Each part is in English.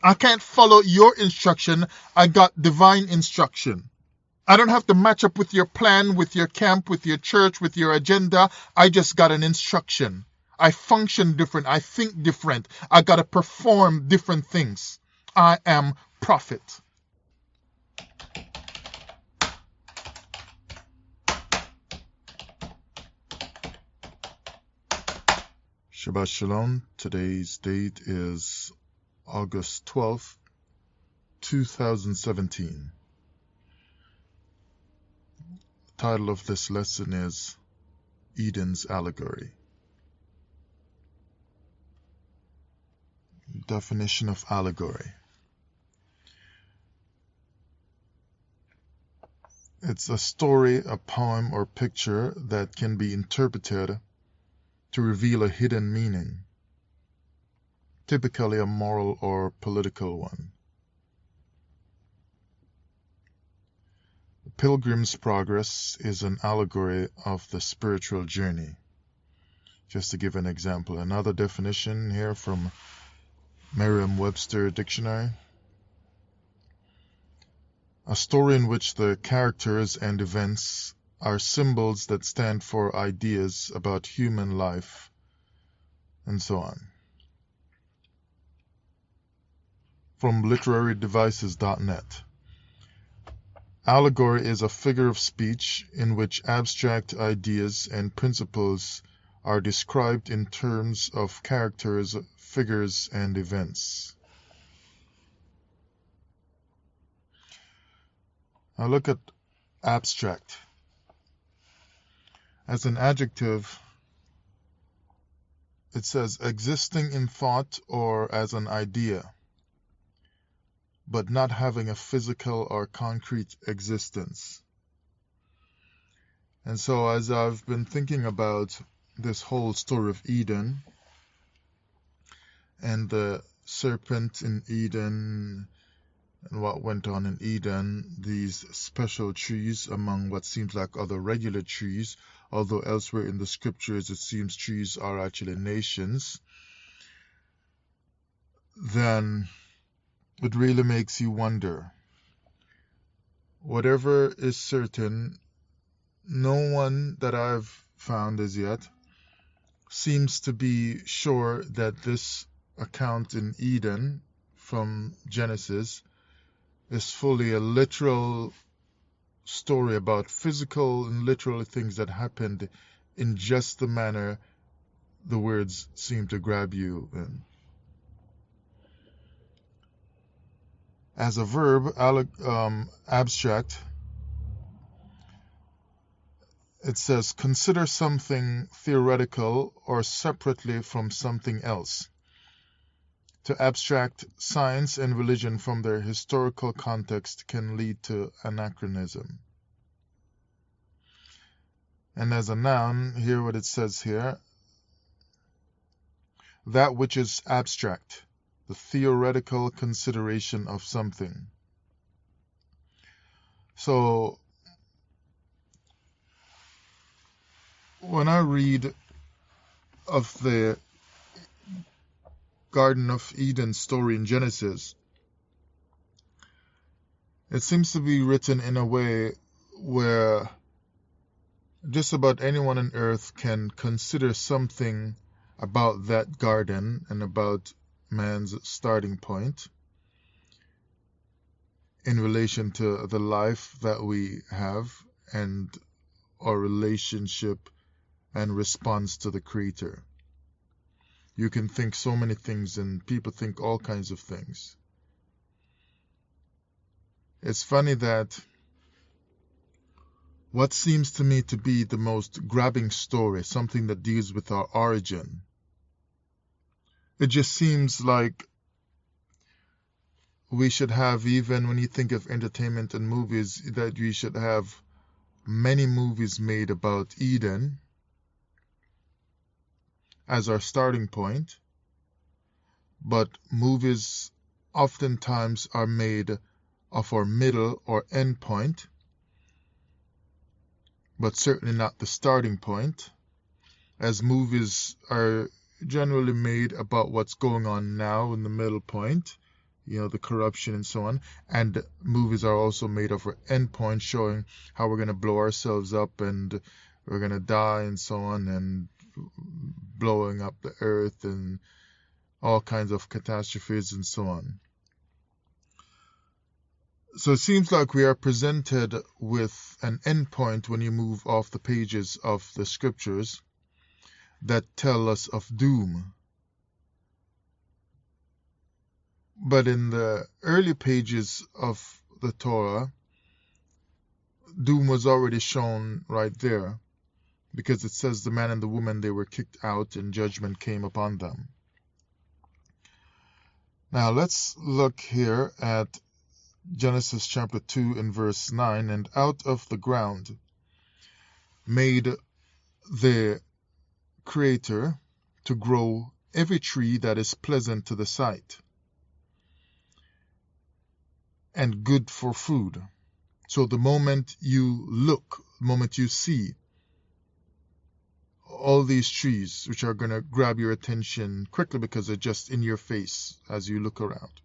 I can't follow your instruction. I got divine instruction. I don't have to match up with your plan, with your camp, with your church, with your agenda. I just got an instruction. I function different. I think different. I got to perform different things. I am prophet. Shabbat Shalom. Today's date is August 12th, 2017. The title of this lesson is Eden's Allegory. Definition of allegory. It's a story, a poem, or picture that can be interpreted to reveal a hidden meaning, typically a moral or political one. The Pilgrim's Progress is an allegory of the spiritual journey. Just to give an example, another definition here from Merriam-Webster Dictionary. A story in which the characters and events are symbols that stand for ideas about human life, and so on. From literarydevices.net. Allegory is a figure of speech in which abstract ideas and principles are described in terms of characters, figures, and events. Now look at abstract. As an adjective, it says existing in thought or as an idea, but not having a physical or concrete existence. And so as I've been thinking about this whole story of Eden and the serpent in Eden and what went on in Eden, these special trees among what seems like other regular trees, although elsewhere in the scriptures it seems trees are actually nations, then it really makes you wonder. Whatever is certain, no one that I've found as yet seems to be sure that this account in Eden from Genesis is fully a literal story about physical and literal things that happened in just the manner the words seem to grab you in. As a verb, abstract, it says consider something theoretical or separately from something else. To abstract science and religion from their historical context can lead to anachronism. And as a noun, hear what it says here. That which is abstract, the theoretical consideration of something. So, when I read of the Garden of Eden story in Genesis, it seems to be written in a way where just about anyone on earth can consider something about that garden and about man's starting point in relation to the life that we have and our relationship and response to the Creator. You can think so many things, and people think all kinds of things. It's funny that what seems to me to be the most grabbing story, something that deals with our origin, it just seems like we should have, even when you think of entertainment and movies, that we should have many movies made about Eden as our starting point, but movies oftentimes are made of our middle or end point, but certainly not the starting point, as movies are generally made about what's going on now in the middle point, the corruption and so on. And movies are also made of an endpoint showing how we're going to blow ourselves up and we're going to die and so on, and blowing up the earth and all kinds of catastrophes and so on. So it seems like we are presented with an endpoint when you move off the pages of the scriptures that tell us of doom. But in the early pages of the Torah, doom was already shown right there, because it says the man and the woman, they were kicked out and judgment came upon them. Now let's look here at Genesis chapter 2 and verse 9. And out of the ground made the Creator to grow every tree that is pleasant to the sight and good for food. So the moment you look, the moment you see all these trees, which are going to grab your attention quickly because they're just in your face as you look around,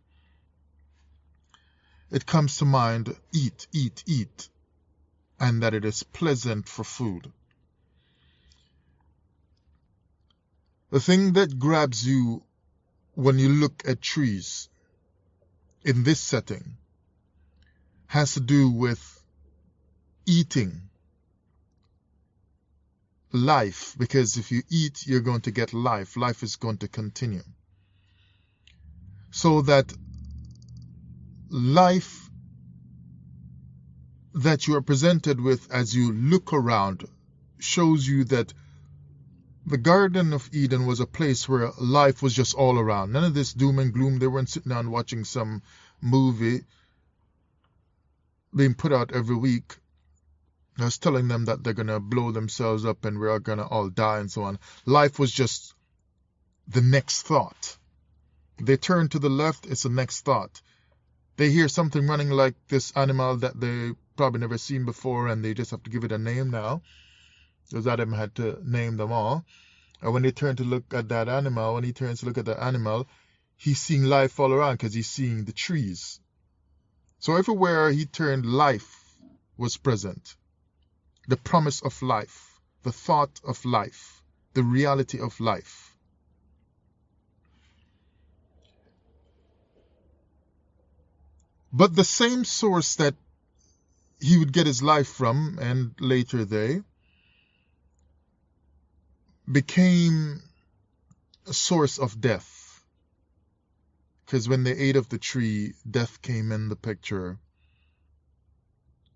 it comes to mind, eat, eat, eat, and that it is pleasant for food. The thing that grabs you when you look at trees in this setting has to do with eating, life, because if you eat, you're going to get life. Life is going to continue. So that life that you are presented with as you look around shows you that the Garden of Eden was a place where life was just all around. None of this doom and gloom. They weren't sitting down watching some movie being put out every week. I was telling them that they're going to blow themselves up and we're going to all die and so on. Life was just the next thought. They turn to the left, it's the next thought. They hear something running like this animal that they probably never seen before, and they just have to give it a name now, because Adam had to name them all. And when they turn to look at that animal, when he turns to look at that animal, he's seeing life all around because he's seeing the trees. So everywhere he turned, life was present. The promise of life, the thought of life, the reality of life. But the same source that he would get his life from, and later they, became a source of death. Because when they ate of the tree, death came in the picture.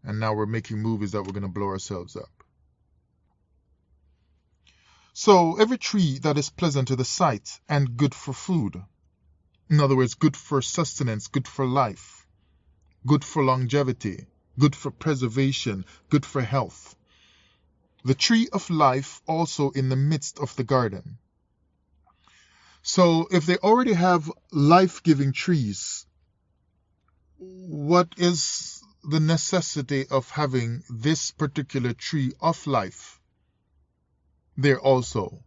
And now we're making movies that we're going to blow ourselves up. So every tree that is pleasant to the sight and good for food, in other words, good for sustenance, good for life, good for longevity, good for preservation, good for health. The tree of life also in the midst of the garden. So if they already have life-giving trees, what is the necessity of having this particular tree of life there also?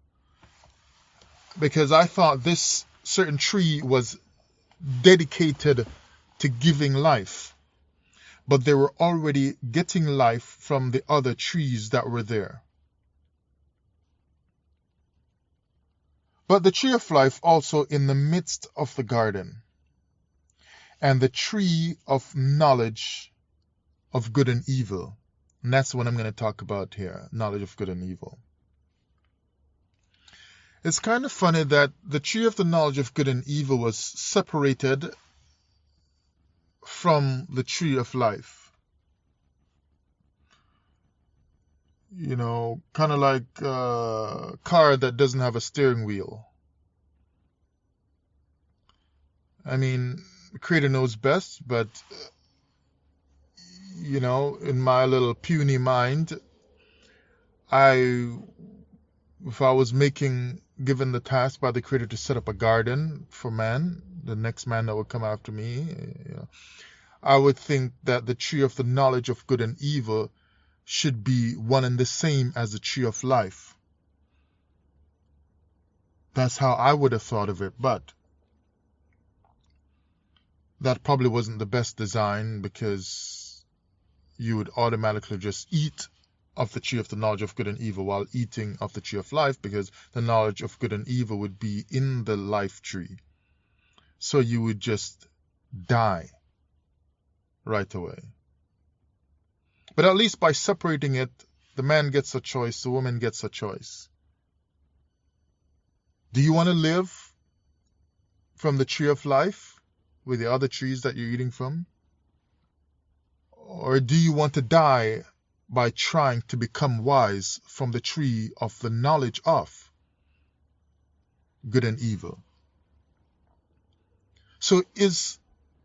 Because I thought this certain tree was dedicated to giving life, but they were already getting life from the other trees that were there. But the tree of life also in the midst of the garden, and the tree of knowledge of good and evil. And that's what I'm going to talk about here, knowledge of good and evil. It's kind of funny that the tree of the knowledge of good and evil was separated from the tree of life. You know, kind of like a car that doesn't have a steering wheel. I mean, the Creator knows best, but, you know, in my little puny mind, if I was given the task by the Creator to set up a garden for man, the next man that would come after me, you know, I would think that the tree of the knowledge of good and evil should be one and the same as the tree of life. That's how I would have thought of it. But that probably wasn't the best design, because you would automatically just eat of the tree of the knowledge of good and evil while eating of the tree of life, because the knowledge of good and evil would be in the life tree. So you would just die right away. But at least by separating it, the man gets a choice, the woman gets a choice. Do you want to live from the tree of life with the other trees that you're eating from? Or do you want to die by trying to become wise from the tree of the knowledge of good and evil? So is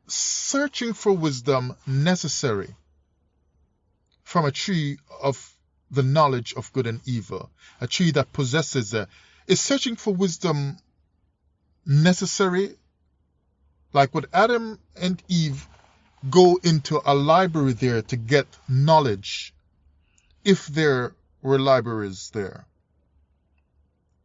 searching for wisdom necessary from a tree of the knowledge of good and evil, a tree that possesses it? Is searching for wisdom necessary? Like, would Adam and Eve go into a library there to get knowledge if there were libraries there?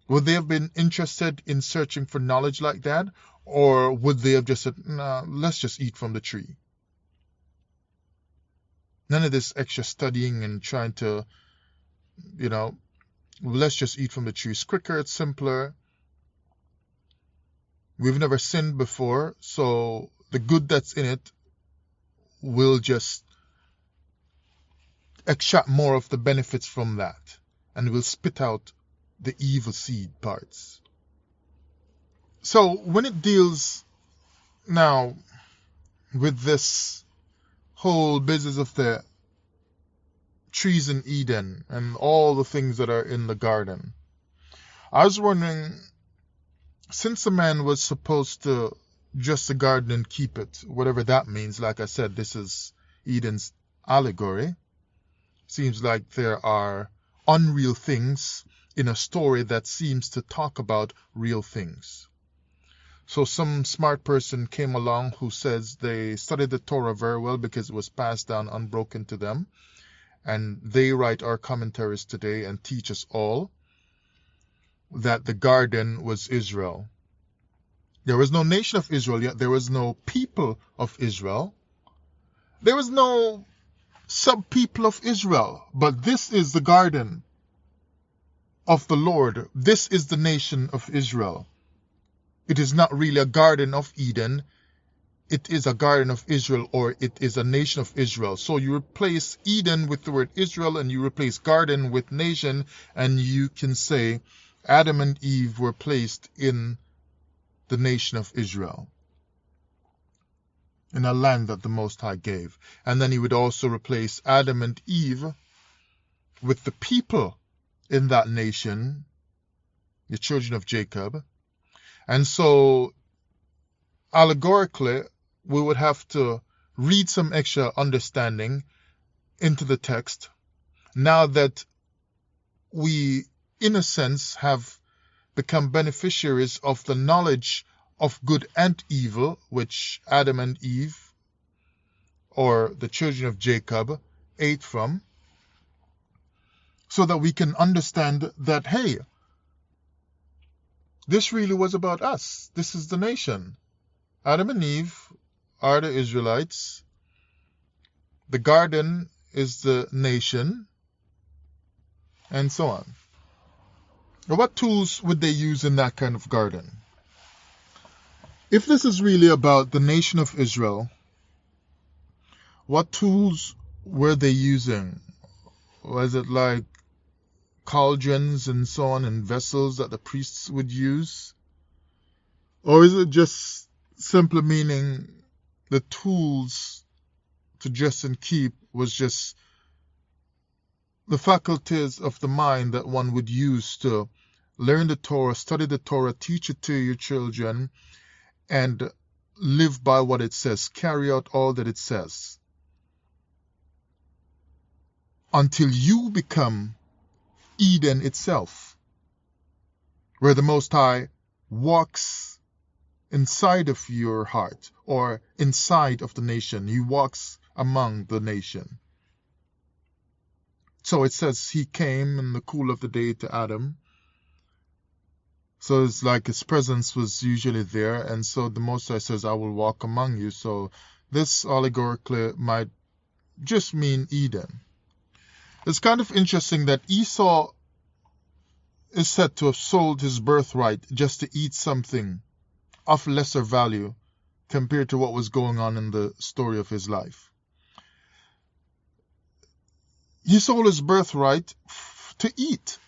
Would they have been interested in searching for knowledge like that? Or would they have just said, nah, let's just eat from the tree? None of this extra studying and trying to, let's just eat from the tree. It's quicker, it's simpler. We've never sinned before, so the good that's in it will just extract more of the benefits from that, and will spit out the evil seed parts. So when it deals now with this whole business of the trees in Eden and all the things that are in the garden, I was wondering, since the man was supposed to just the garden and keep it, whatever that means, like I said, this is Eden's allegory. Seems like there are unreal things in a story that seems to talk about real things. So some smart person came along who says they studied the Torah very well because it was passed down unbroken to them, and they write our commentaries today and teach us all that the garden was Israel. There was no nation of Israel yet. There was no people of Israel. There was no sub-people of Israel. But this is the garden of the Lord. This is the nation of Israel. It is not really a garden of Eden. It is a garden of Israel, or it is a nation of Israel. So you replace Eden with the word Israel, and you replace garden with nation, and you can say Adam and Eve were placed in the nation of Israel, in a land that the Most High gave. And then he would also replace Adam and Eve with the people in that nation, the children of Jacob. And so, allegorically, we would have to read some extra understanding into the text, now that we, in a sense, have become beneficiaries of the knowledge of good and evil, which Adam and Eve, or the children of Jacob, ate from, so that we can understand that, hey, this really was about us. This is the nation. Adam and Eve are the Israelites. The garden is the nation, and so on. Now, what tools would they use in that kind of garden? If this is really about the nation of Israel, what tools were they using? Was it like cauldrons and so on, and vessels that the priests would use? Or is it just simply meaning the tools to dress and keep was just the faculties of the mind that one would use to learn the Torah, study the Torah, teach it to your children, and live by what it says, carry out all that it says, until you become Eden itself, where the Most High walks inside of your heart, or inside of the nation. He walks among the nation. So it says he came in the cool of the day to Adam, So it's like his presence was usually there, and so the Most High says, I will walk among you. So this allegorically might just mean Eden. It's kind of interesting that Esau is said to have sold his birthright just to eat something of lesser value compared to what was going on in the story of his life. He sold his birthright to eat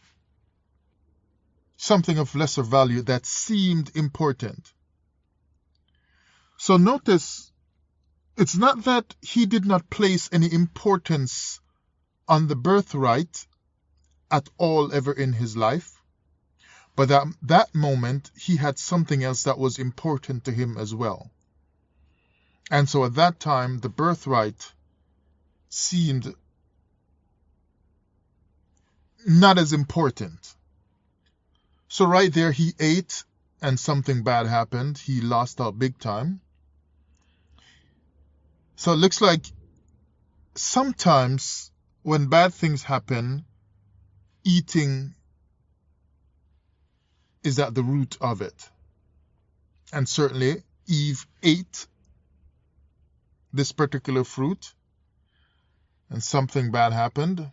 something of lesser value that seemed important. So notice, it's not that he did not place any importance on the birthright at all ever in his life, but at that moment he had something else that was important to him as well. And so at that time the birthright seemed not as important. So right there he ate and something bad happened. He lost out big time. So it looks like sometimes when bad things happen, eating is at the root of it. And certainly Eve ate this particular fruit and something bad happened.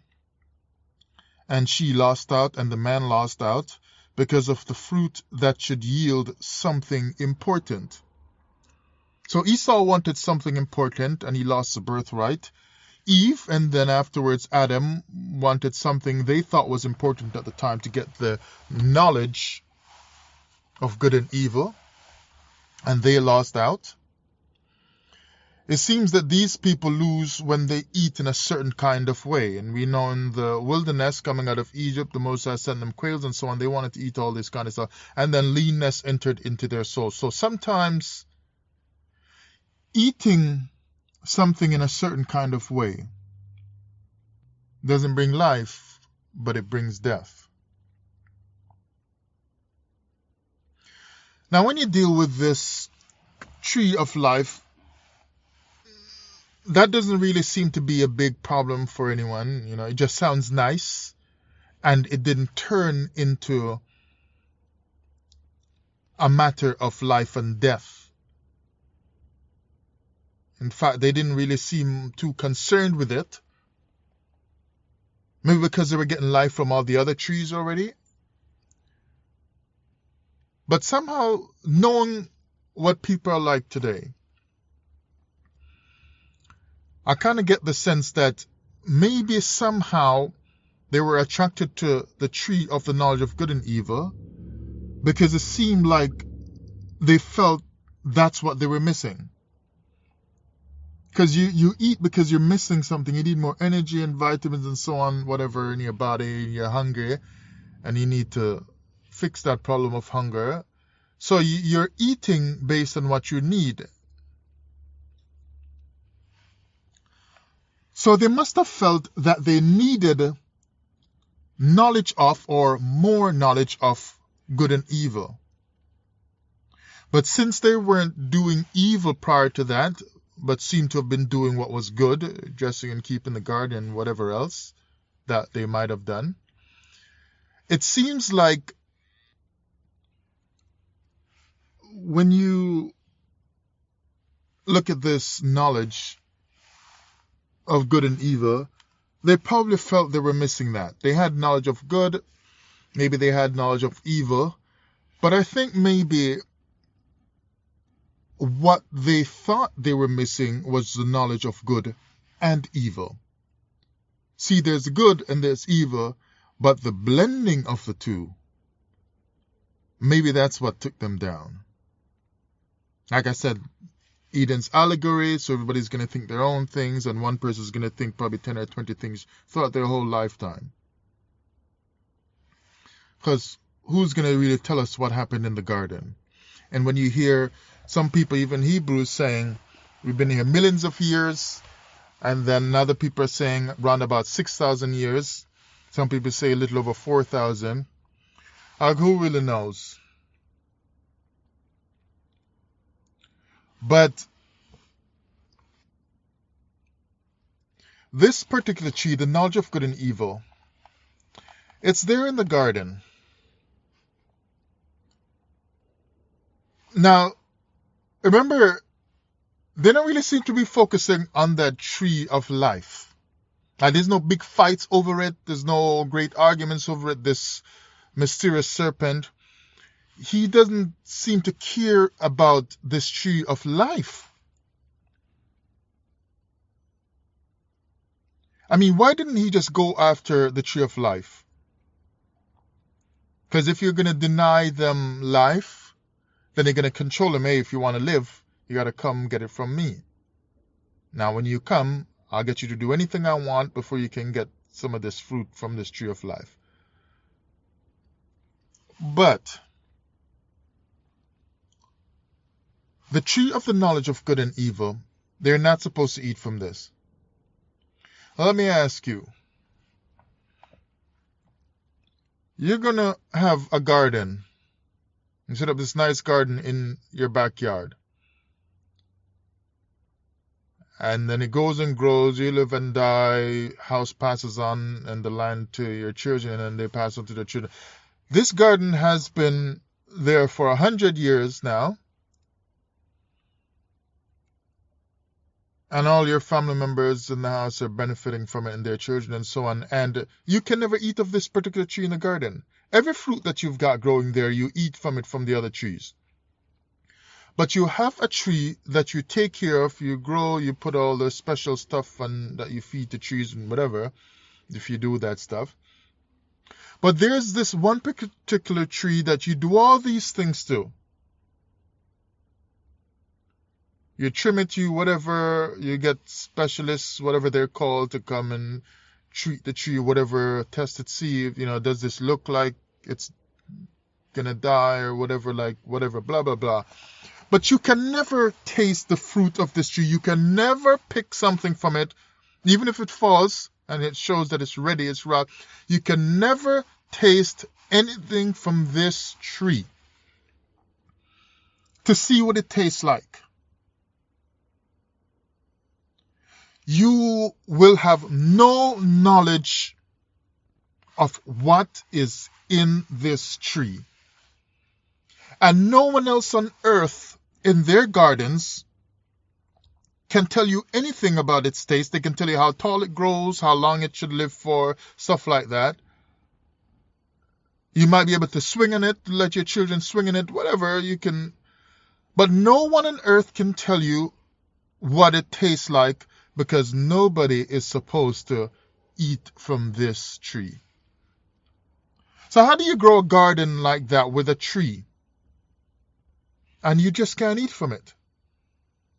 And she lost out and the man lost out because of the fruit that should yield something important. So Esau wanted something important and he lost the birthright. Eve and then afterwards Adam wanted something they thought was important at the time to get the knowledge of good and evil, and they lost out. It seems that these people lose when they eat in a certain kind of way. And we know in the wilderness coming out of Egypt, the Moses sent them quails and so on. They wanted to eat all this kind of stuff. And then leanness entered into their soul. So sometimes eating something in a certain kind of way doesn't bring life, but it brings death. Now when you deal with this tree of life, that doesn't really seem to be a big problem for anyone. You know, it just sounds nice, and it didn't turn into a matter of life and death. In fact, they didn't really seem too concerned with it. Maybe because they were getting life from all the other trees already. But somehow, knowing what people are like today, I kind of get the sense that maybe somehow they were attracted to the tree of the knowledge of good and evil because it seemed like they felt that's what they were missing. Because you eat because you're missing something. You need more energy and vitamins and so on, whatever, in your body. You're hungry and you need to fix that problem of hunger. So you're eating based on what you need. So they must have felt that they needed knowledge of, or more knowledge of, good and evil. But since they weren't doing evil prior to that, but seemed to have been doing what was good, dressing and keeping the garden, whatever else that they might have done, it seems like when you look at this knowledge of good and evil, they probably felt they were missing that. They had knowledge of good, maybe they had knowledge of evil, but I think maybe what they thought they were missing was the knowledge of good and evil. See, there's good and there's evil, but the blending of the two, maybe that's what took them down. Like I said, Eden's allegory, so everybody's going to think their own things, and one person's going to think probably 10 or 20 things throughout their whole lifetime. Because who's going to really tell us what happened in the garden? And when you hear some people, even Hebrews, saying, we've been here millions of years, and then other people are saying around about 6,000 years. Some people say a little over 4,000. Who really knows? But this particular tree, the knowledge of good and evil, it's there in the garden. Now, remember, they don't really seem to be focusing on that tree of life. Now, there's no big fights over it. There's no great arguments over it. This mysterious serpent, he doesn't seem to care about this tree of life. I mean, why didn't he just go after the tree of life? Because if you're going to deny them life, then they're going to control them. Hey, if you want to live, you got to come get it from me. Now, when you come, I'll get you to do anything I want before you can get some of this fruit from this tree of life. But the tree of the knowledge of good and evil, they're not supposed to eat from this. Now, let me ask you. You're going to have a garden. You set up this nice garden in your backyard. And then it goes and grows. You live and die. House passes on and the land to your children, and they pass on to their children. This garden has been there for 100 years now. And all your family members in the house are benefiting from it, and their children and so on. And you can never eat of this particular tree in the garden. Every fruit that you've got growing there, you eat from it from the other trees. But you have a tree that you take care of, you grow, you put all the special stuff and that you feed the trees and whatever, if you do that stuff. But there's this one particular tree that you do all these things to. You trim it, you whatever, you get specialists, whatever they're called, to come and treat the tree, whatever, test it, see if, does this look like it's gonna die or whatever, like whatever, blah, blah, blah. But you can never taste the fruit of this tree. You can never pick something from it, even if it falls and it shows that it's ready, it's raw. You can never taste anything from this tree to see what it tastes like. You will have no knowledge of what is in this tree. And no one else on earth in their gardens can tell you anything about its taste. They can tell you how tall it grows, how long it should live for, stuff like that. You might be able to swing on it, let your children swing on it, whatever you can. But no one on earth can tell you what it tastes like, because nobody is supposed to eat from this tree. So how do you grow a garden like that with a tree? And you just can't eat from it.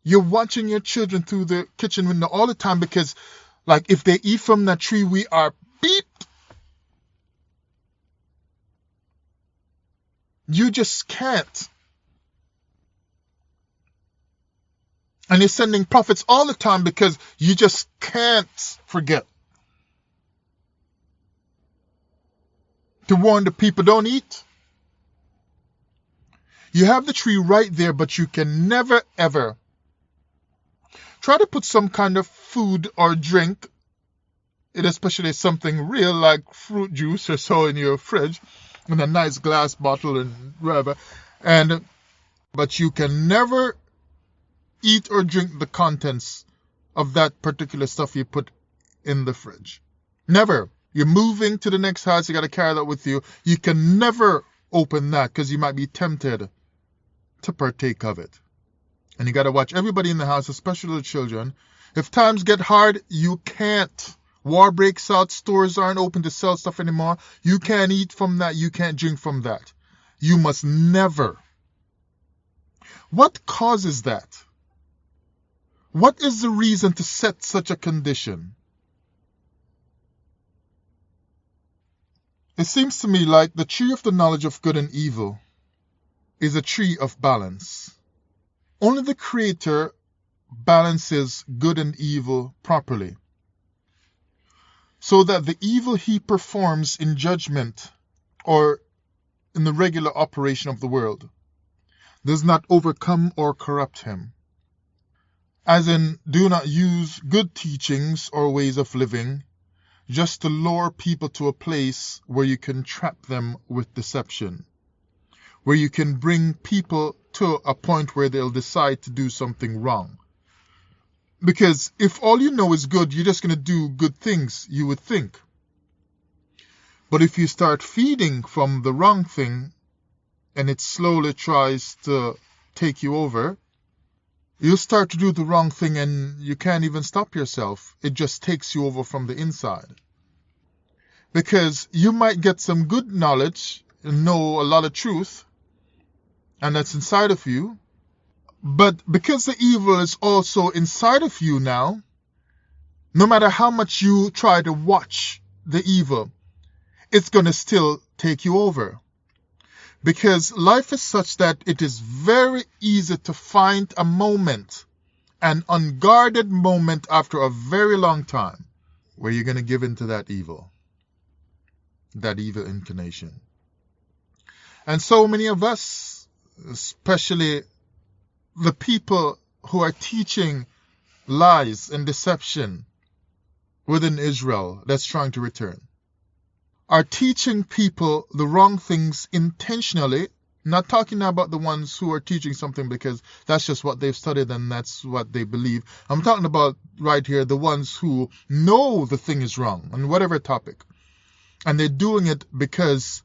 You're watching your children through the kitchen window all the time, because, like, if they eat from that tree, we are beat. You just can't. And you're sending prophets all the time because you just can't forget to warn the people, don't eat. You have the tree right there, but you can never, ever try to put some kind of food or drink, especially something real like fruit juice or so, in your fridge, in a nice glass bottle and whatever. But you can never eat or drink the contents of that particular stuff you put in the fridge. Never. You're moving to the next house, you got to carry that with you. You can never open that because you might be tempted to partake of it. And you got to watch everybody in the house, especially the children. If times get hard, you can't. War breaks out, stores aren't open to sell stuff anymore. You can't eat from that, you can't drink from that. You must never. What causes that? What is the reason to set such a condition? It seems to me like the tree of the knowledge of good and evil is a tree of balance. Only the Creator balances good and evil properly, so that the evil he performs in judgment or in the regular operation of the world does not overcome or corrupt him. As in, do not use good teachings or ways of living just to lure people to a place where you can trap them with deception, where you can bring people to a point where they'll decide to do something wrong. Because if all you know is good, you're just going to do good things, you would think. But if you start feeding from the wrong thing, and it slowly tries to take you over, you start to do the wrong thing and you can't even stop yourself. It just takes you over from the inside. Because you might get some good knowledge and know a lot of truth, and that's inside of you. But because the evil is also inside of you now, no matter how much you try to watch the evil, it's going to still take you over. Because life is such that it is very easy to find a moment, an unguarded moment after a very long time, where you're going to give in to that evil inclination. And so many of us, especially the people who are teaching lies and deception within Israel that's trying to return, are teaching people the wrong things intentionally. Not talking about the ones who are teaching something because that's just what they've studied and that's what they believe. I'm talking about right here the ones who know the thing is wrong on whatever topic. And they're doing it because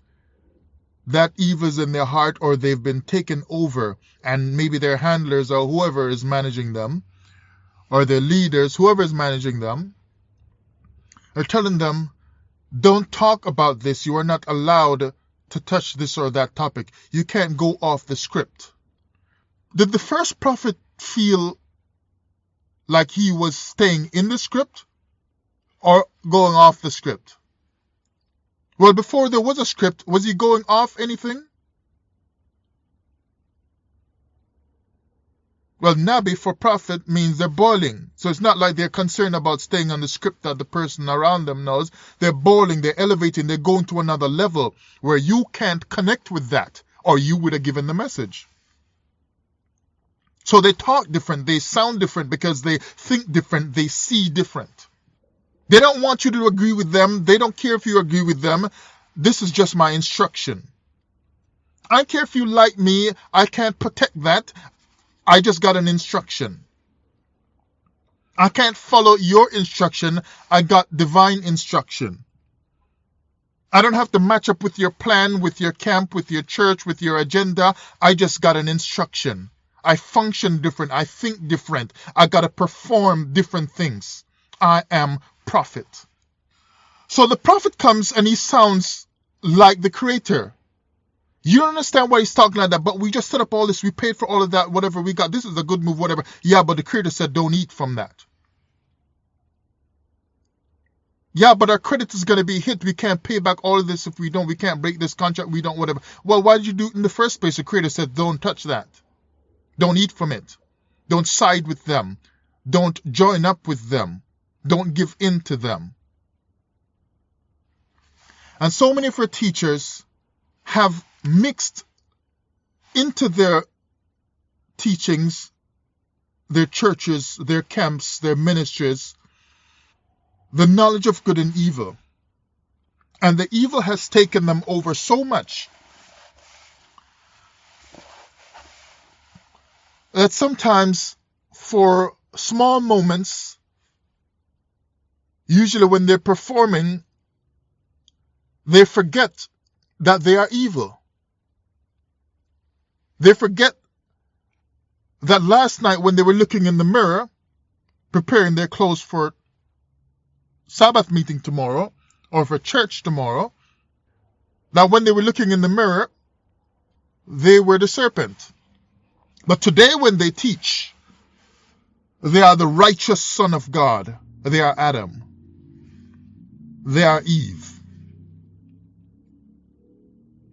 that evil is in their heart, or they've been taken over, and maybe their handlers or whoever is managing them, or their leaders, whoever is managing them, are telling them, don't talk about this. You are not allowed to touch this or that topic. You can't go off the script. Did the first prophet feel like he was staying in the script or going off the script? Well, before there was a script, was he going off anything? Well, Nabi for prophet means they're boiling. So it's not like they're concerned about staying on the script that the person around them knows. They're boiling, they're elevating, they're going to another level where you can't connect with that, or you would have given the message. So they talk different, they sound different because they think different, they see different. They don't want you to agree with them. They don't care if you agree with them. This is just my instruction. I don't care if you like me. I can't protect that. I just got an instruction. I can't follow your instruction. I got divine instruction. I don't have to match up with your plan, with your camp, with your church, with your agenda. I just got an instruction. I function different. I think different. I got to perform different things. I am prophet. So the prophet comes and he sounds like the creator. You don't understand why he's talking like that, but we just set up all this, we paid for all of that, whatever we got, this is a good move, whatever. Yeah, but the creator said don't eat from that. Yeah, but our credit is going to be hit. We can't pay back all of this if we don't. We can't break this contract. We don't, whatever. Well, why did you do it in the first place? The creator said don't touch that. Don't eat from it. Don't side with them. Don't join up with them. Don't give in to them. And so many of our teachers have mixed into their teachings, their churches, their camps, their ministries, the knowledge of good and evil. And the evil has taken them over so much that sometimes for small moments, usually when they're performing, they forget that they are evil. They forget that last night when they were looking in the mirror, preparing their clothes for Sabbath meeting tomorrow, or for church tomorrow, that when they were looking in the mirror, they were the serpent. But today when they teach, they are the righteous son of God. They are Adam. They are Eve.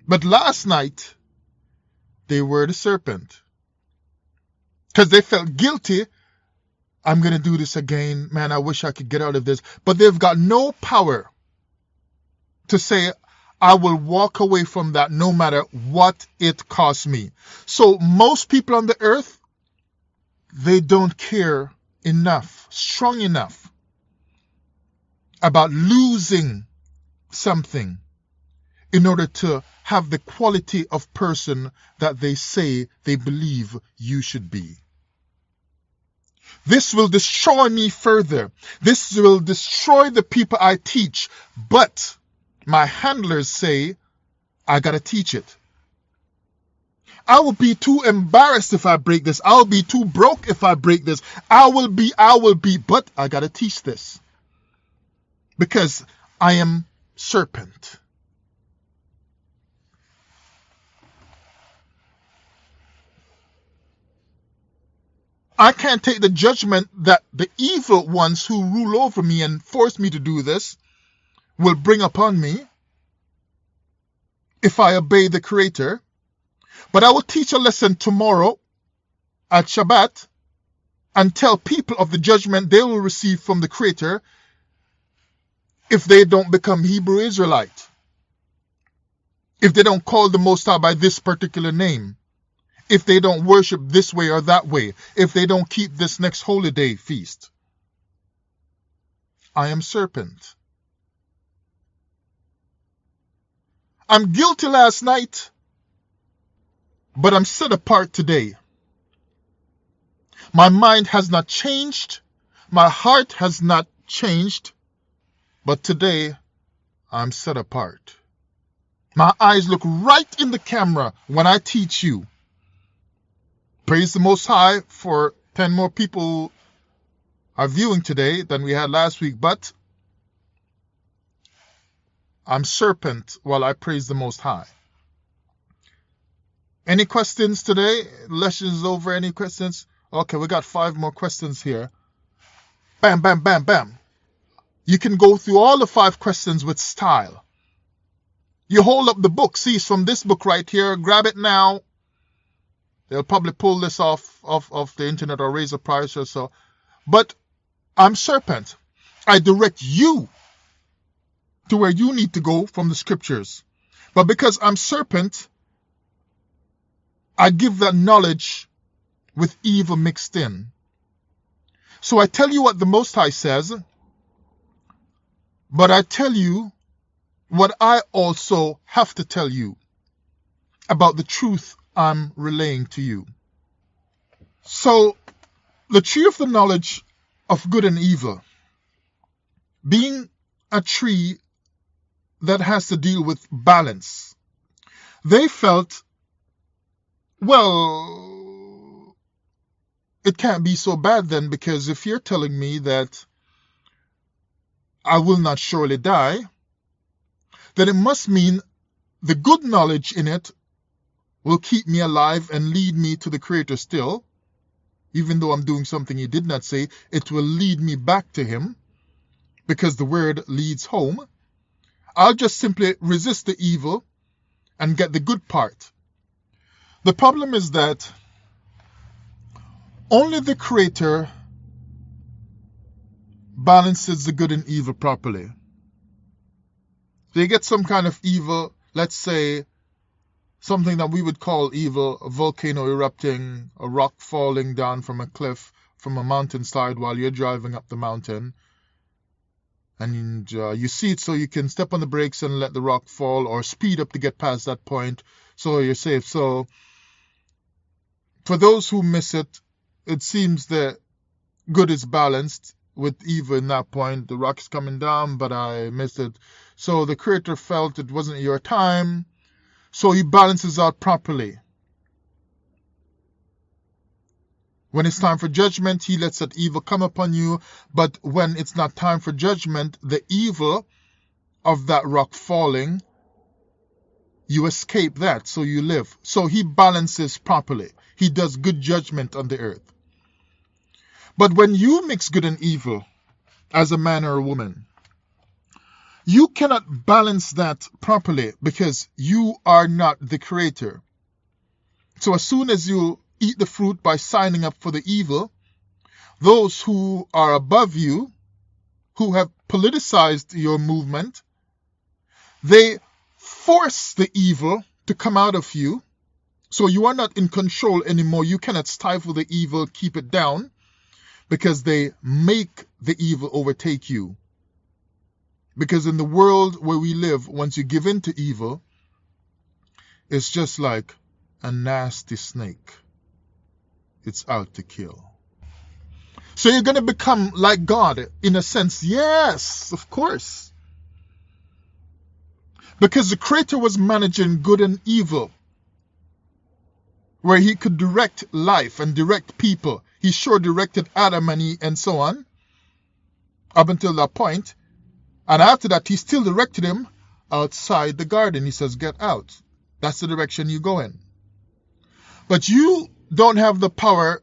But last night, they were the serpent. Because they felt guilty. I'm going to do this again. Man, I wish I could get out of this. But they've got no power to say, I will walk away from that no matter what it costs me. So most people on the earth, they don't care enough, strong enough about losing something in order to have the quality of person that they say they believe you should be. This will destroy me further. This will destroy the people I teach. But my handlers say, I gotta teach it. I will be too embarrassed if I break this. I'll be too broke if I break this. I will be, but I gotta teach this. Because I am serpent. I can't take the judgment that the evil ones who rule over me and force me to do this will bring upon me if I obey the Creator. But I will teach a lesson tomorrow at Shabbat and tell people of the judgment they will receive from the Creator if they don't become Hebrew Israelite, if they don't call the Most High by this particular name, if they don't worship this way or that way, if they don't keep this next holy day feast. I am serpent. I'm guilty last night, but I'm set apart today. My mind has not changed. My heart has not changed. But today, I'm set apart. My eyes look right in the camera when I teach you. Praise the Most High for 10 more people are viewing today than we had last week. But I'm serpent while I praise the Most High. Any questions today? Lessons over. Any questions? Okay, we got 5 more questions here. Bam, bam, bam, bam. You can go through all the 5 questions with style. You hold up the book. See, it's from this book right here. Grab it now. They'll probably pull this off the internet or raise a price or so. But I'm serpent. I direct you to where you need to go from the scriptures. But because I'm serpent, I give that knowledge with evil mixed in. So I tell you what the Most High says, but I tell you what I also have to tell you about the truth I'm relaying to you. So, the tree of the knowledge of good and evil, being a tree that has to deal with balance, they felt, well, it can't be so bad then, because if you're telling me that I will not surely die, then it must mean the good knowledge in it will keep me alive and lead me to the Creator still. Even though I'm doing something He did not say, it will lead me back to Him, because the word leads home. I'll just simply resist the evil and get the good part. The problem is that only the Creator balances the good and evil properly. They get some kind of evil, let's say something that we would call evil, a volcano erupting, a rock falling down from a cliff, from a mountainside while you're driving up the mountain. And you see it, so you can step on the brakes and let the rock fall, or speed up to get past that point so you're safe. So for those who miss it, it seems that good is balanced with evil in that point. The rock is coming down, but I missed it. So the Creator felt it wasn't your time, so He balances out properly. When it's time for judgment, He lets that evil come upon you. But when it's not time for judgment, the evil of that rock falling, you escape that, so you live. So He balances properly. He does good judgment on the earth. But when you mix good and evil, as a man or a woman, you cannot balance that properly, because you are not the Creator. So as soon as you eat the fruit by signing up for the evil, those who are above you, who have politicized your movement, they force the evil to come out of you. So you are not in control anymore. You cannot stifle the evil, keep it down, because they make the evil overtake you. Because in the world where we live, once you give in to evil, is just like a nasty snake. It's out to kill. So you're going to become like God in a sense. Yes, of course. Because the Creator was managing good and evil, where he could direct life and direct people. He sure directed Adam and Eve and so on, up until that point. And after that, he still directed him outside the garden. He says, get out. That's the direction you go in. But you don't have the power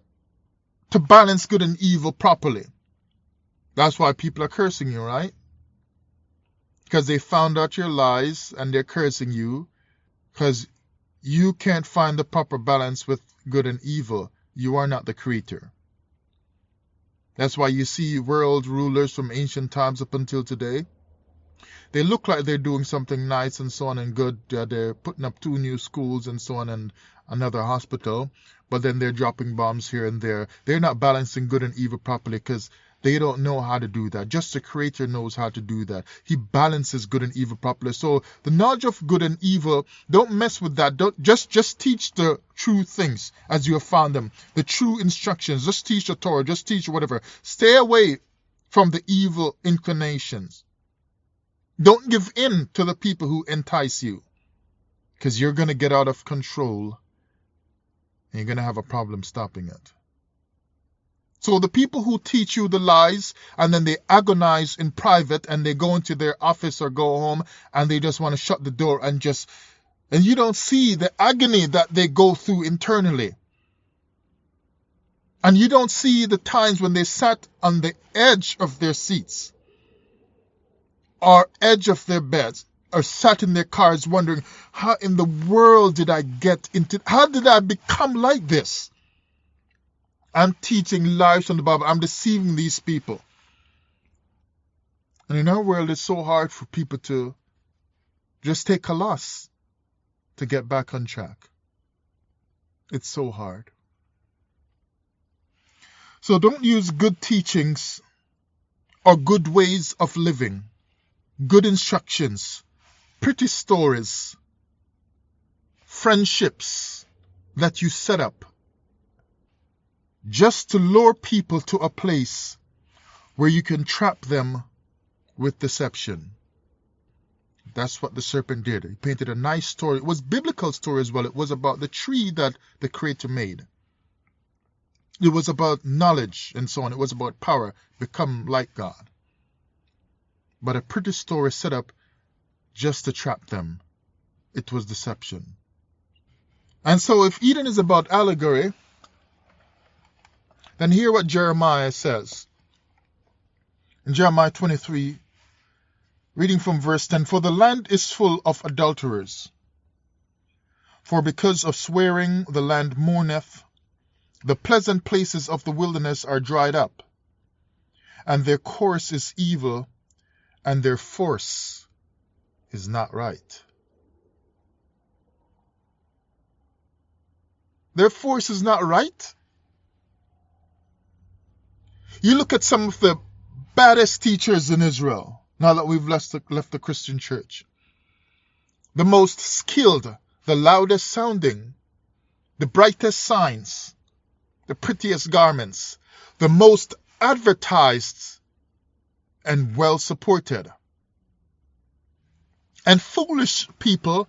to balance good and evil properly. That's why people are cursing you, right? Because they found out your lies and they're cursing you because you can't find the proper balance with good and evil. You are not the creator. That's why you see world rulers from ancient times up until today. They look like they're doing something nice and so on and good. They're putting up 2 new schools and so on and another hospital. But then they're dropping bombs here and there. They're not balancing good and evil properly because they don't know how to do that. Just the Creator knows how to do that. He balances good and evil properly. So the knowledge of good and evil, don't mess with that. Don't just teach the true things as you have found them. The true instructions. Just teach the Torah. Just teach whatever. Stay away from the evil inclinations. Don't give in to the people who entice you, because you're going to get out of control and you're going to have a problem stopping it. So the people who teach you the lies and then they agonize in private and they go into their office or go home and they just want to shut the door and you don't see the agony that they go through internally. And you don't see the times when they sat on the edge of their seats or edge of their beds or sat in their cars wondering, how in the world did I get into, how did I become like this? I'm teaching lies from the Bible. I'm deceiving these people. And in our world, it's so hard for people to just take a loss to get back on track. It's so hard. So don't use good teachings or good ways of living, good instructions, pretty stories, friendships that you set up just to lure people to a place where you can trap them with deception. That's what the serpent did. He painted a nice story. It was a biblical story as well. It was about the tree that the Creator made. It was about knowledge and so on. It was about power, become like God. But a pretty story set up just to trap them. It was deception. And so if Eden is about allegory, then hear what Jeremiah says. In Jeremiah 23, reading from verse 10, for the land is full of adulterers. For because of swearing the land mourneth, the pleasant places of the wilderness are dried up, and their course is evil, and their force is not right. Their force is not right? You look at some of the baddest teachers in Israel, now that we've left the Christian church. The most skilled, the loudest sounding, the brightest signs, the prettiest garments, the most advertised and well supported. And foolish people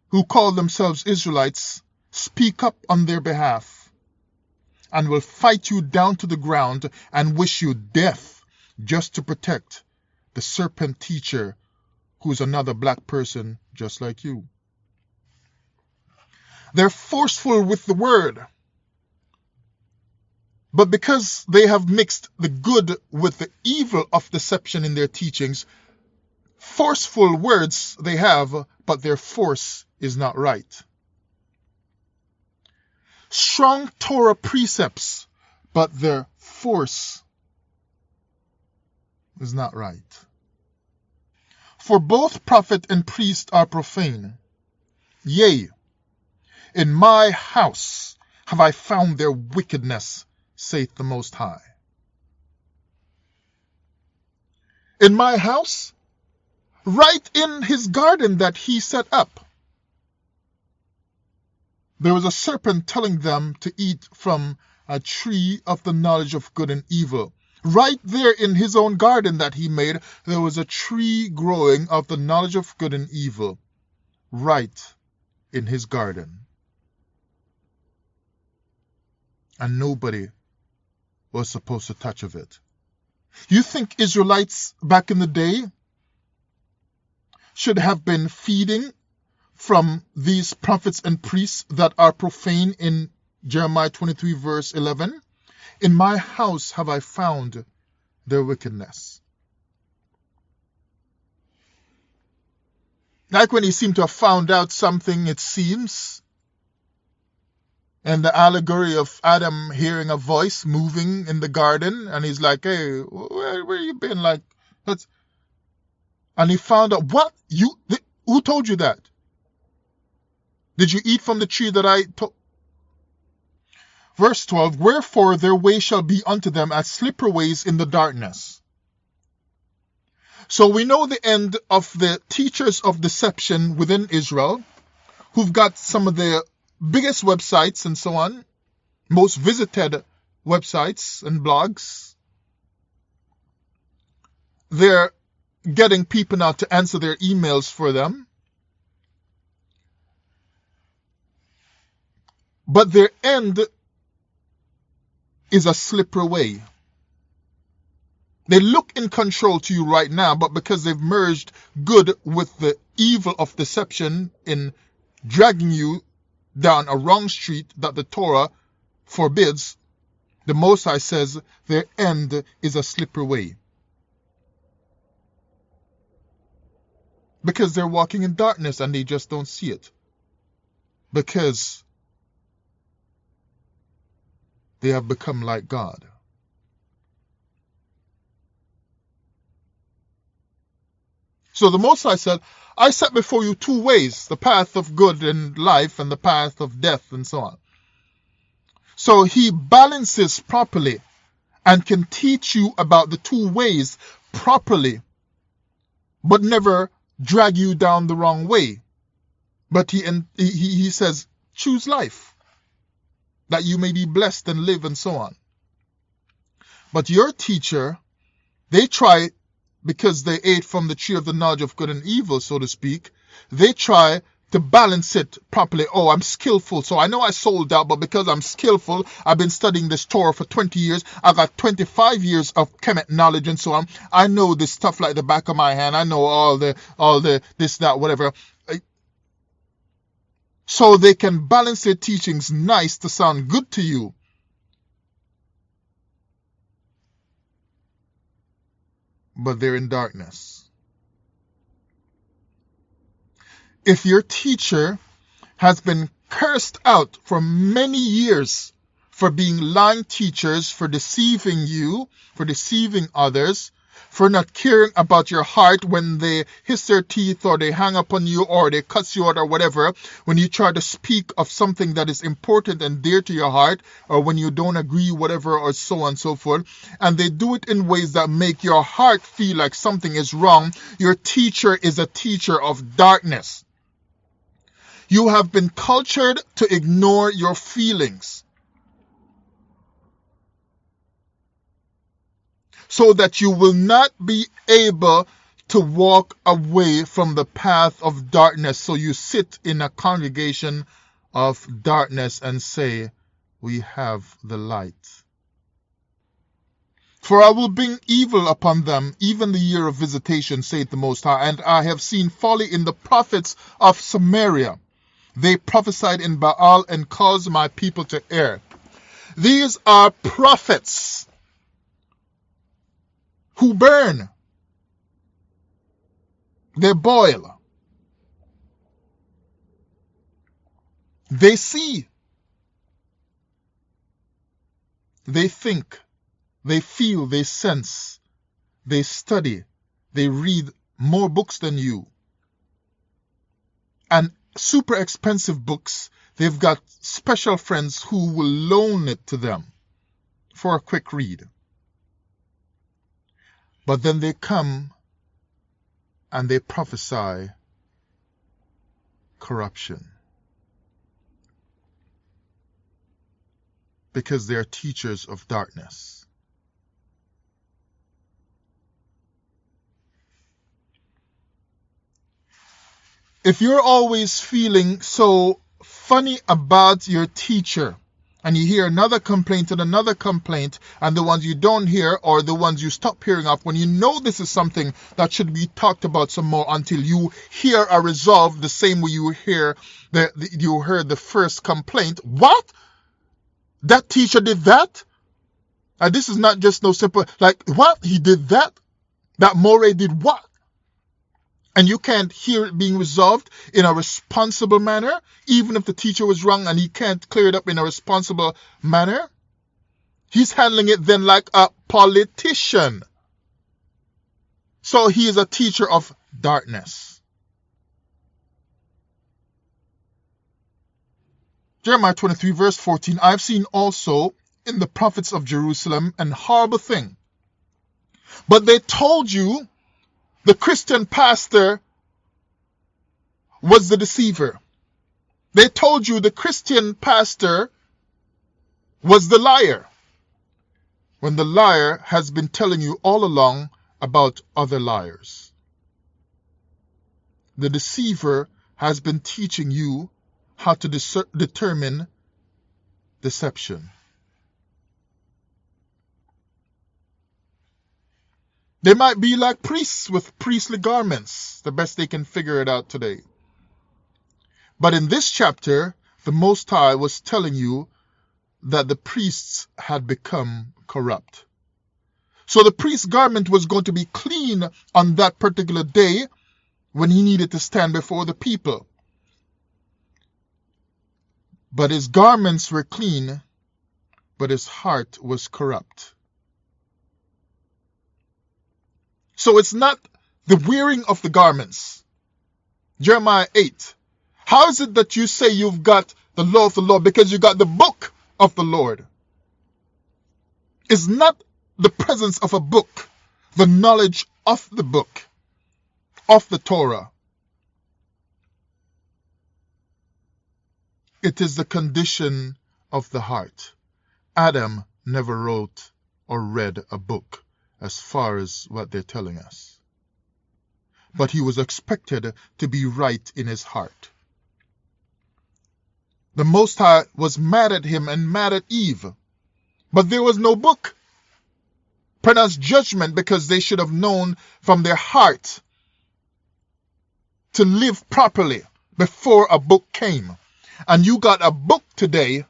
who call themselves Israelites speak up on their behalf and will fight you down to the ground and wish you death just to protect the serpent teacher who's another black person just like you. They're forceful with the word, but because they have mixed the good with the evil of deception in their teachings, forceful words they have, but their force is not right. Strong Torah precepts, but their force is not right. For both prophet and priest are profane. Yea, in my house have I found their wickedness, saith the Most High. In my house, right in his garden that he set up. there was a serpent telling them to eat from a tree of the knowledge of good and evil. Right there in his own garden that he made, there was a tree growing of the knowledge of good and evil. Right in his garden. And nobody was supposed to touch of it. You think Israelites back in the day should have been feeding from these prophets and priests that are profane in Jeremiah 23 verse 11? In my house have I found their wickedness. Like when he seemed to have found out something, it seems, and the allegory of Adam hearing a voice moving in the garden, and he's like, hey, where you been? Like, and he found out, what? Who told you that? Did you eat from the tree that I told? Verse 12, wherefore their way shall be unto them as slippery ways in the darkness. So we know the end of the teachers of deception within Israel, who've got some of the biggest websites and so on, most visited websites and blogs. They're getting people now to answer their emails for them. But their end is a slippery way. They look in control to you right now, but because they've merged good with the evil of deception in dragging you down a wrong street that the Torah forbids, the Most High says their end is a slippery way. Because they're walking in darkness and they just don't see it. Because they have become like God. So the Most High said, I set before you two ways, the path of good and life and the path of death and so on. So he balances properly and can teach you about the two ways properly, but never drag you down the wrong way. But he says, choose life, that you may be blessed and live and so on. But your teacher, they try, because they ate from the tree of the knowledge of good and evil, so to speak, they try to balance it properly. Oh, I'm skillful, so I know I sold out, but because I'm skillful, I've been studying this Torah for 20 years, I got 25 years of Emet knowledge and so on. I know this stuff like the back of my hand. I know all the this, that, whatever. So they can balance their teachings nice to sound good to you. But they're in darkness. If your teacher has been cursed out for many years for being lying teachers, for deceiving you, for deceiving others, for not caring about your heart when they hiss their teeth or they hang up on you or they cuss you out or whatever, when you try to speak of something that is important and dear to your heart, or when you don't agree, whatever, or so on and so forth, and they do it in ways that make your heart feel like something is wrong, your teacher is a teacher of darkness. You have been cultured to ignore your feelings, so that you will not be able to walk away from the path of darkness. So you sit in a congregation of darkness and say, we have the light. For I will bring evil upon them, even the year of visitation, saith the Most High. And I have seen folly in the prophets of Samaria. They prophesied in Baal and caused my people to err. These are prophets who burn, they boil, they see, they think, they feel, they sense, they study, they read more books than you. And super expensive books, they've got special friends who will loan it to them for a quick read. But then they come and they prophesy corruption. because they are teachers of darkness. If you're always feeling so funny about your teacher, and you hear another complaint and another complaint, and the ones you don't hear or the ones you stop hearing of, when you know this is something that should be talked about some more until you hear a resolve the same way you heard the first complaint. What? That teacher did that? And this is not just no simple, like, what? He did that? That Moray did what? And you can't hear it being resolved in a responsible manner, even if the teacher was wrong and he can't clear it up in a responsible manner. He's handling it then like a politician. So he is a teacher of darkness. Jeremiah 23 verse 14, I've seen also in the prophets of Jerusalem an horrible thing. But they told you the Christian pastor was the deceiver. They told you the Christian pastor was the liar, when the liar has been telling you all along about other liars. The deceiver has been teaching you how to determine deception. They might be like priests with priestly garments, the best they can figure it out today. But in this chapter, the Most High was telling you that the priests had become corrupt. So the priest's garment was going to be clean on that particular day when he needed to stand before the people. But his garments were clean, but his heart was corrupt. So it's not the wearing of the garments. Jeremiah 8. How is it that you say you've got the law of the Lord? Because you got the book of the Lord. It's not the presence of a book, the knowledge of the book, of the Torah. It is the condition of the heart. Adam never wrote or read a book, as far as what they're telling us. But he was expected to be right in his heart. The Most High was mad at him and mad at Eve. But there was no book. Pronounced judgment because they should have known from their heart to live properly before a book came. And you got a book today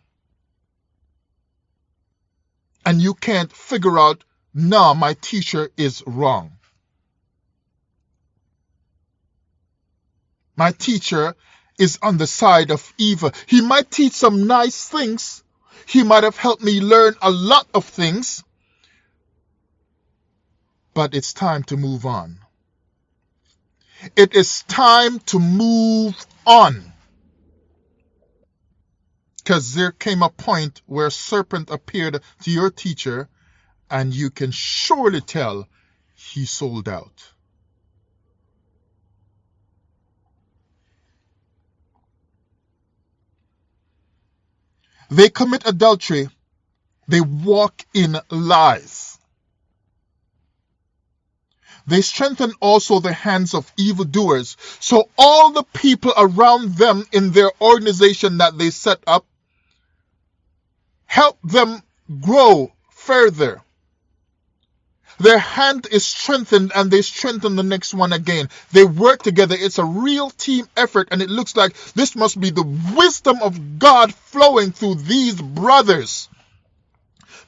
and you can't figure out, no, my teacher is wrong. My teacher is on the side of evil. He might teach some nice things. He might have helped me learn a lot of things. But it's time to move on. It is time to move on. Because there came a point where a serpent appeared to your teacher, and you can surely tell he sold out. They commit adultery. They walk in lies. They strengthen also the hands of evildoers. So all the people around them in their organization that they set up, help them grow further. Their hand is strengthened and they strengthen the next one again. They work together. It's a real team effort, and it looks like this must be the wisdom of God flowing through these brothers.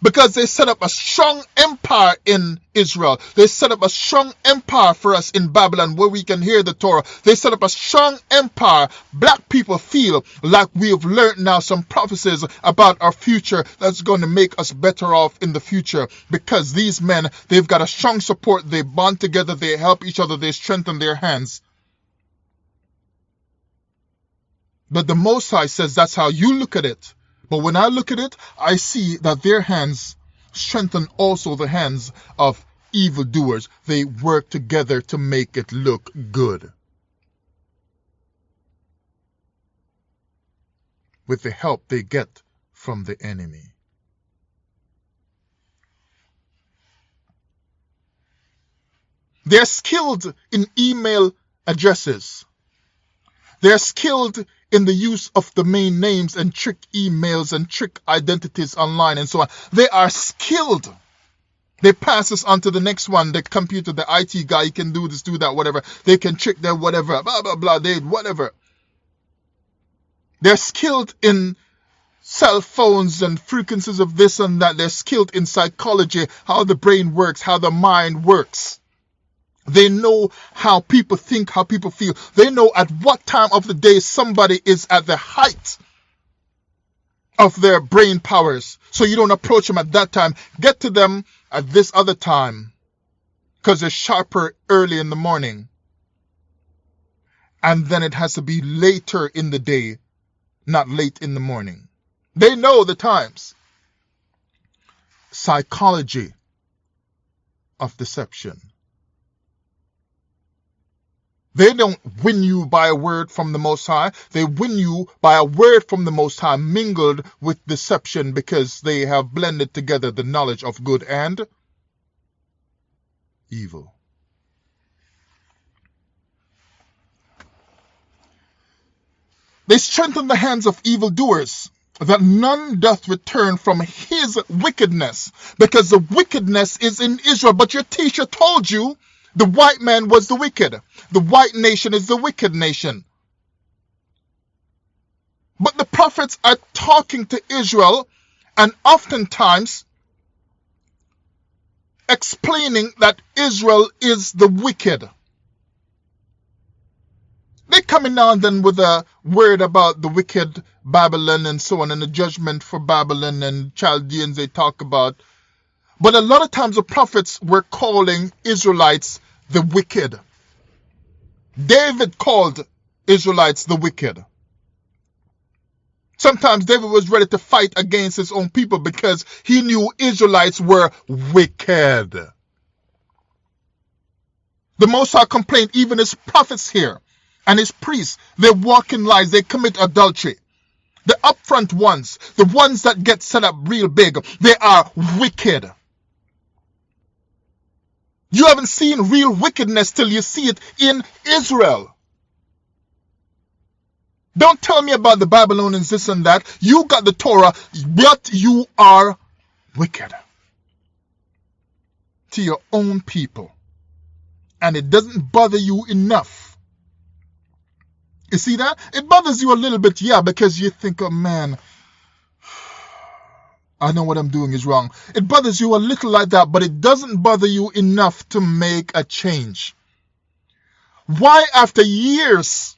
Because they set up a strong empire in Israel. They set up a strong empire for us in Babylon where we can hear the Torah. They set up a strong empire. Black people feel like we have learned now some prophecies about our future that's going to make us better off in the future. Because these men, they've got a strong support. They bond together. They help each other. They strengthen their hands. But the Most High says that's how you look at it. But when I look at it, I see that their hands strengthen also the hands of evildoers. They work together to make it look good. With the help they get from the enemy. They're skilled in email addresses. They're skilled in the use of domain names and trick emails and trick identities online and so on. They are skilled. They pass this on to the next one, the computer, the IT guy. He can do this, do that, whatever. They can trick them, whatever, blah, blah, blah, whatever. They're skilled in cell phones and frequencies of this and that. They're skilled in psychology, how the brain works, how the mind works. They know how people think, how people feel. They know at what time of the day somebody is at the height of their brain powers. So you don't approach them at that time. Get to them at this other time, because they're sharper early in the morning. And then it has to be later in the day, not late in the morning. They know the times. Psychology of deception. They don't win you by a word from the Most High. They win you by a word from the Most High mingled with deception, because they have blended together the knowledge of good and evil. They strengthen the hands of evildoers, that none doth return from his wickedness, because the wickedness is in Israel. But your teacher told you the white man was the wicked. The white nation is the wicked nation. But the prophets are talking to Israel, and oftentimes explaining that Israel is the wicked. They come in now and then with a word about the wicked Babylon and so on, and the judgment for Babylon and Chaldeans they talk about. But a lot of times the prophets were calling Israelites the wicked. David called Israelites the wicked. Sometimes David was ready to fight against his own people because he knew Israelites were wicked. The Most High complained, even his prophets here and his priests, they walk in lies, they commit adultery. The upfront ones, the ones that get set up real big, they are wicked. You haven't seen real wickedness till you see it in Israel. Don't tell me about the Babylonians, this and that. You got the Torah, but you are wicked to your own people. And it doesn't bother you enough. You see that? It bothers you a little bit, yeah, because you think, oh man, I know what I'm doing is wrong. It bothers you a little like that, but it doesn't bother you enough to make a change. Why, after years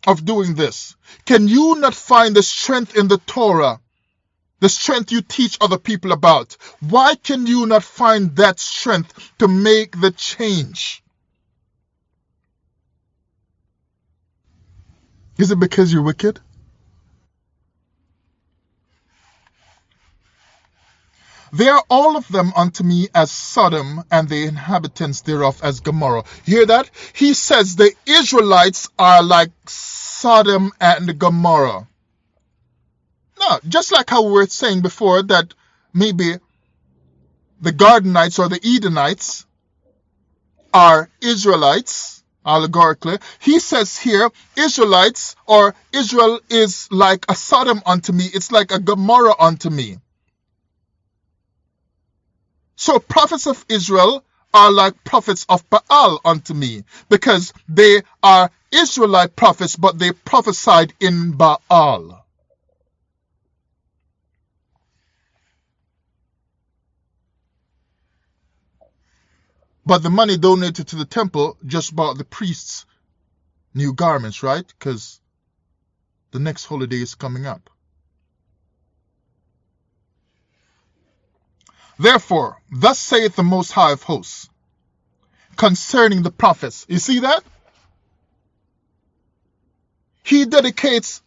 of doing this, can you not find the strength in the Torah, the strength you teach other people about? Why can you not find that strength to make the change? Is it because you're wicked? They are all of them unto me as Sodom, and the inhabitants thereof as Gomorrah. Hear that? He says the Israelites are like Sodom and Gomorrah. Now, just like how we were saying before that maybe the Gardenites or the Edenites are Israelites, allegorically, he says here, Israelites or Israel is like a Sodom unto me. It's like a Gomorrah unto me. So prophets of Israel are like prophets of Baal unto me, because they are Israelite prophets, but they prophesied in Baal. But the money donated to the temple just bought the priests new garments, right? Because the next holiday is coming up. Therefore, thus saith the Most High of Hosts, concerning the prophets. You see that? He dedicates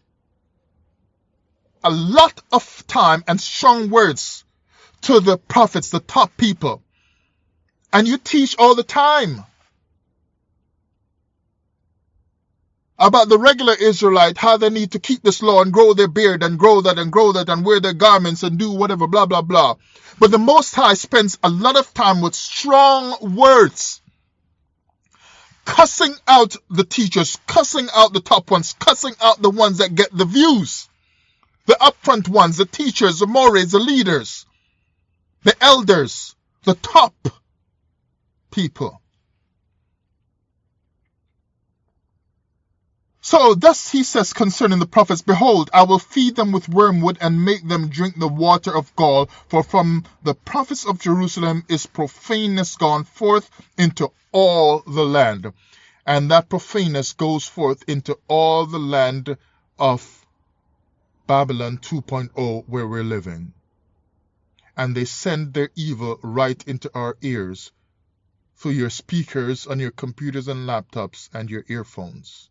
a lot of time and strong words to the prophets, the top people. And you teach all the time about the regular Israelite, how they need to keep this law and grow their beard and grow that and wear their garments and do whatever, blah, blah, blah. But the Most High spends a lot of time with strong words cussing out the teachers, cussing out the top ones, cussing out the ones that get the views. The upfront ones, the teachers, the mores, the leaders, the elders, the top people. So thus he says concerning the prophets, behold, I will feed them with wormwood and make them drink the water of gall, for from the prophets of Jerusalem is profaneness gone forth into all the land. And that profaneness goes forth into all the land of Babylon 2.0 where we're living. And they send their evil right into our ears through your speakers on your computers and laptops and your earphones.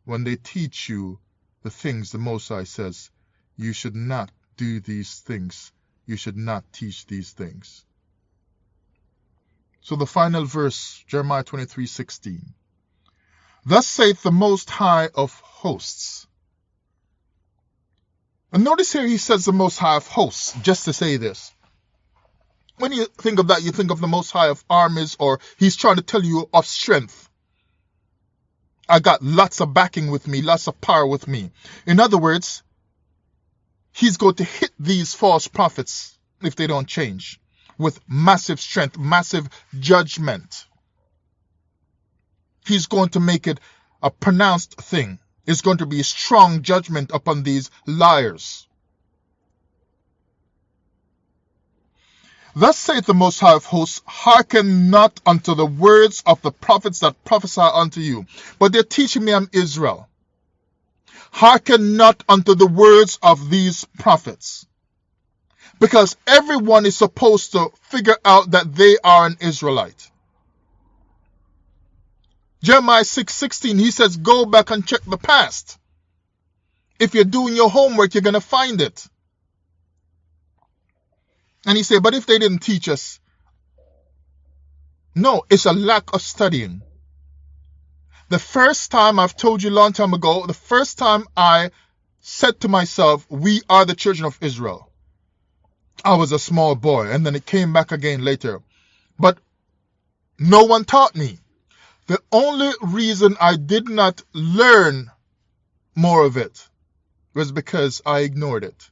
When they teach you the things the Most High says, you should not do these things. You should not teach these things. So the final verse, Jeremiah 23:16. Thus saith the Most High of hosts. And notice here he says the Most High of hosts, just to say this. When you think of that, you think of the Most High of armies, or he's trying to tell you of strength. I got lots of backing with me, lots of power with me. In other words, he's going to hit these false prophets, if they don't change, with massive strength, massive judgment. He's going to make it a pronounced thing. It's going to be a strong judgment upon these liars. Thus saith the Most High of hosts, hearken not unto the words of the prophets that prophesy unto you. But they're teaching me I'm Israel. Hearken not unto the words of these prophets. Because everyone is supposed to figure out that they are an Israelite. Jeremiah 6:16, he says, go back and check the past. If you're doing your homework, you're going to find it. And he said, but if they didn't teach us, no, it's a lack of studying. The first time, I've told you a long time ago, the first time I said to myself, we are the children of Israel, I was a small boy, and then it came back again later. But no one taught me. The only reason I did not learn more of it was because I ignored it.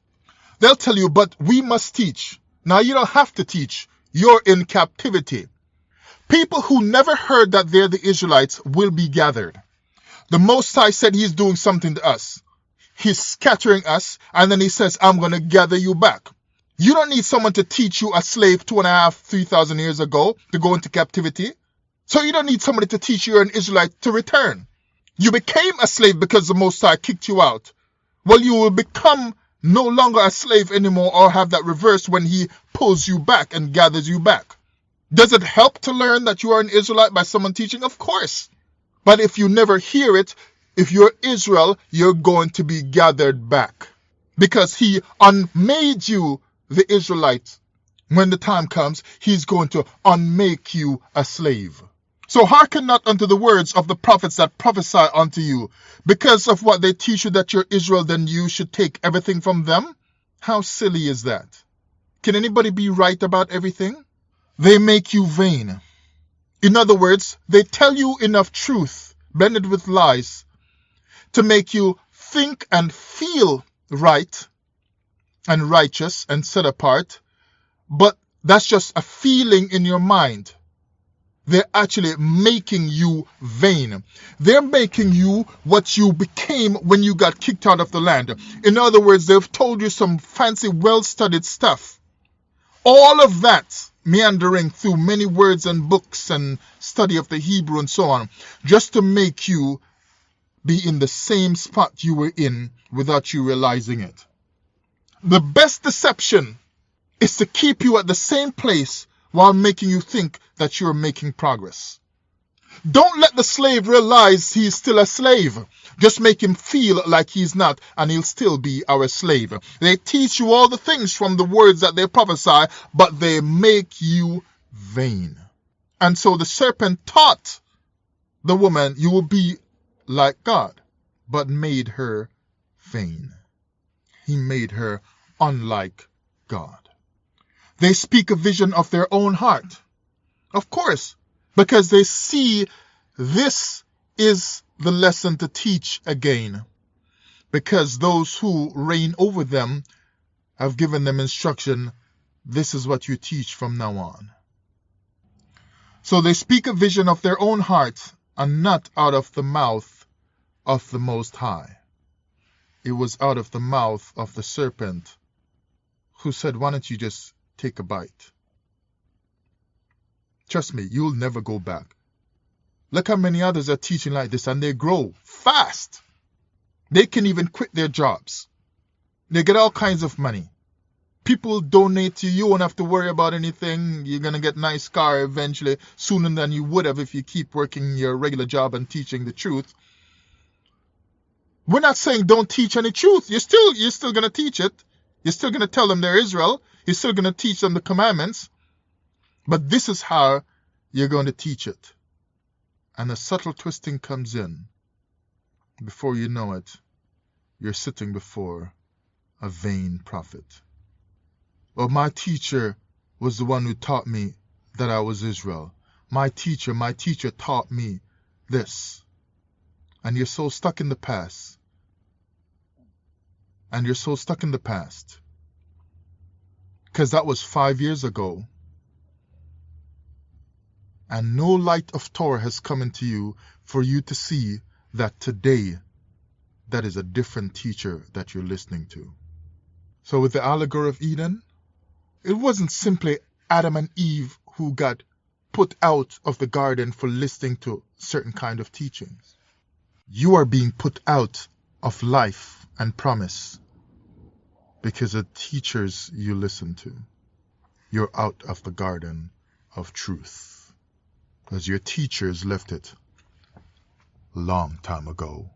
They'll tell you, but we must teach. Now you don't have to teach. You're in captivity. People who never heard that they're the Israelites will be gathered. The Most High said he's doing something to us. He's scattering us, and then he says, I'm going to gather you back. You don't need someone to teach you a slave 2,500, 3,000 years ago to go into captivity. So you don't need somebody to teach you you're an Israelite to return. You became a slave because the Most High kicked you out. Well, you will become no longer a slave anymore, or have that reversed when he pulls you back and gathers you back. Does it help to learn that you are an Israelite by someone teaching? Of course. But if you never hear it, if you're Israel, you're going to be gathered back. Because he unmade you the Israelite. When the time comes, he's going to unmake you a slave. So hearken not unto the words of the prophets that prophesy unto you. Because of what they teach you that you're Israel, then you should take everything from them? How silly is that? Can anybody be right about everything? They make you vain. In other words, they tell you enough truth, blended with lies, to make you think and feel right and righteous and set apart. But that's just a feeling in your mind. They're actually making you vain. They're making you what you became when you got kicked out of the land. In other words, they've told you some fancy, well-studied stuff. All of that meandering through many words and books and study of the Hebrew and so on, just to make you be in the same spot you were in without you realizing it. The best deception is to keep you at the same place while making you think that you're making progress. Don't let the slave realize he's still a slave. Just make him feel like he's not, and he'll still be our slave. They teach you all the things from the words that they prophesy, but they make you vain. And so the serpent taught the woman, you will be like God, but made her vain. He made her unlike God. They speak a vision of their own heart. Of course, because they see This is the lesson to teach again, because those who reign over them have given them instruction. This is what you teach from now on. So they speak a vision of their own heart, and not out of the mouth of the Most High. It was out of the mouth of the serpent, who said, why don't you just take a bite? Trust me, you'll never go back. Look how many others are teaching like this, and they grow fast. They can even quit their jobs. They get all kinds of money. People donate to you. You won't have to worry about anything. You're going to get a nice car eventually, sooner than you would have if you keep working your regular job and teaching the truth. We're not saying don't teach any truth. You're still going to teach it. You're still going to tell them they're Israel. You're still going to teach them the commandments. But this is how you're going to teach it. And a subtle twisting comes in. Before you know it, you're sitting before a vain prophet. Well, my teacher was the one who taught me that I was Israel. My teacher taught me this. And you're so stuck in the past. And you're so stuck in the past. Because that was 5 years ago. And no light of Torah has come into you for you to see that today that is a different teacher that you're listening to. So with the allegory of Eden, it wasn't simply Adam and Eve who got put out of the garden for listening to certain kind of teachings. You are being put out of life and promise because of teachers you listen to. You're out of the garden of truth because your teachers left it a long time ago.